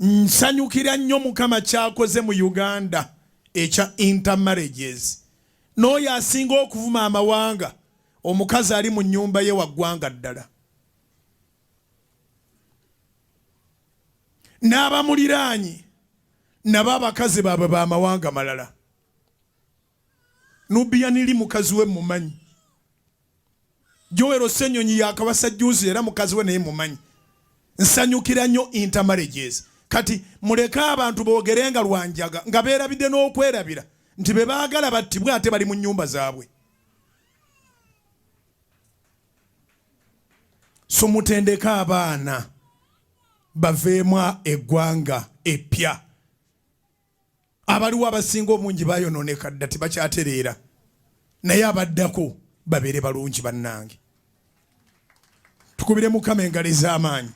nsanyukira nnyo Mukama kyakoze mu Uganda ekya intermarriages. N'oyo asinga okuvuma amawanga omukazi ali mu nnyumba ye waggwanga ddala. N'abamuliraanyi nabo abakazi baabwe b'amawanga malala. Nubia nili mukazi we mumanyi. Joero Ssenyonyi yakabasa juzi era mukazi we naye mumanyi. Nsanyukira nnyo intermarriages. Kati muleka abantu boogerenga lwanjaga nga beerabidde n'okwerabira nti be baagala battibwe ate bali mu nnyumba zaabwe. So mutendeka abaana baveemu eggwanga eppya. Abaliwo abasinga omungi bayonooneka dda tibakyatereera. Naye abaddako babeere balungi bannange. Tukubire Mukama engalo ez'amaanyi.